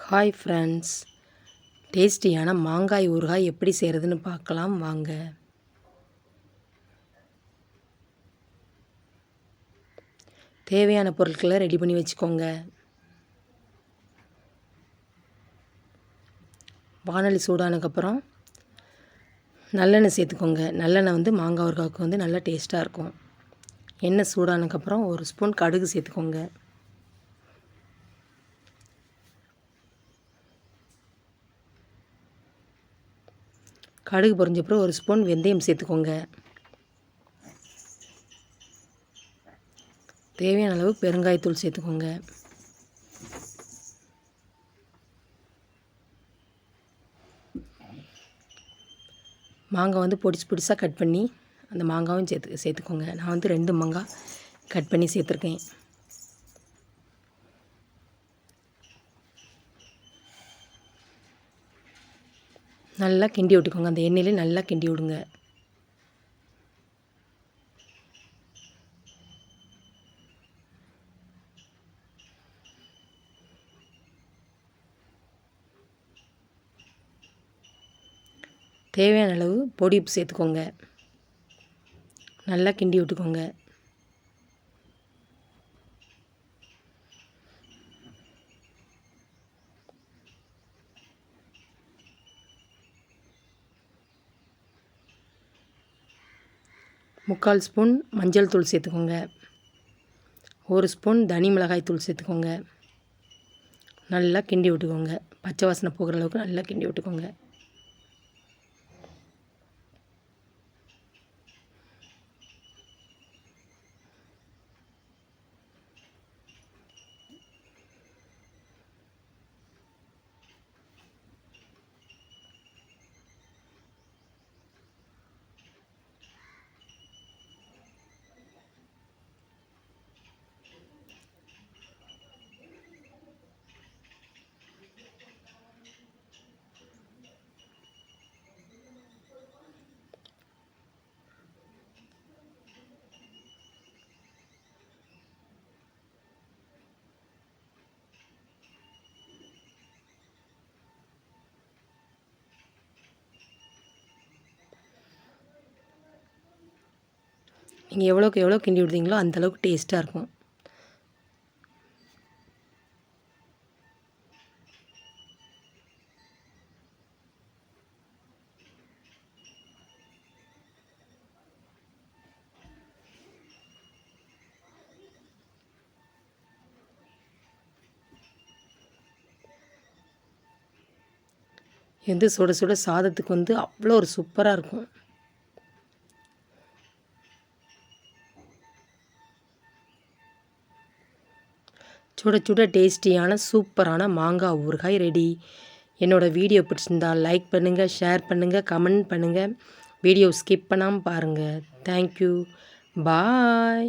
Hi friends, டேஸ்டியான மாங்காய் ஊறுகாய் எப்படி செய்கிறதுன்னு பார்க்கலாம் வாங்க. தேவையான பொருட்களை ரெடி பண்ணி வச்சுக்கோங்க. வானொலி சூடானதுக்கப்புறம் நல்லெண்ணெய் சேர்த்துக்கோங்க. நல்லெண்ணெய் மாங்காய் ஊறுகாய்க்கு நல்லா டேஸ்ட்டாக இருக்கும். எண்ணெய் சூடானதுக்கப்புறம் ஒரு ஸ்பூன் கடுகு சேர்த்துக்கோங்க. கடுகு பொரிஞ்சப்பறம் ஒரு ஸ்பூன் வெந்தயம் சேர்த்துக்கோங்க. தேவையான அளவு பெருங்காயத்தூள் சேர்த்துக்கோங்க. மாங்காய் பொடிசாக கட் பண்ணி அந்த மாங்காயும் சேர்த்துக்கோங்க. நான் 2 மாங்காய் கட் பண்ணி சேர்த்துருக்கேன். நல்லா கிண்டி விட்டுக்கோங்க. அந்த எண்ணெயிலே நல்லா கிண்டி விடுங்க. தேவையான அளவு பொடி உப்பு சேர்த்துக்கோங்க. நல்லா கிண்டி விட்டுக்கோங்க. முக்கால் ஸ்பூன் மஞ்சள் தூள் சேர்த்துக்கோங்க. 1 ஸ்பூன் தனி மிளகாய் தூள் சேர்த்துக்கோங்க. நல்லா கிண்டி விட்டுக்கோங்க. பச்சை வாசனை போகிற அளவுக்கு நல்லா கிண்டி விட்டுக்கோங்க. நீங்கள் எவ்வளோக்கு எவ்வளோ கிண்டி விடுறீங்களோ அந்தளவுக்கு டேஸ்ட்டாக இருக்கும். சுட சுட சாதத்துக்கு அவ்வளோ ஒரு சூப்பராக இருக்கும். சுட சுட டேஸ்டியான சூப்பரான மாங்காய் ஊறுகாய் ரெடி. என்னோடய வீடியோ பிடிச்சிருந்தால் லைக் பண்ணுங்கள், ஷேர் பண்ணுங்கள், கமெண்ட் பண்ணுங்கள். வீடியோ ஸ்கிப் பண்ணாமல் பாருங்கள். தேங்க்யூ. பாய்.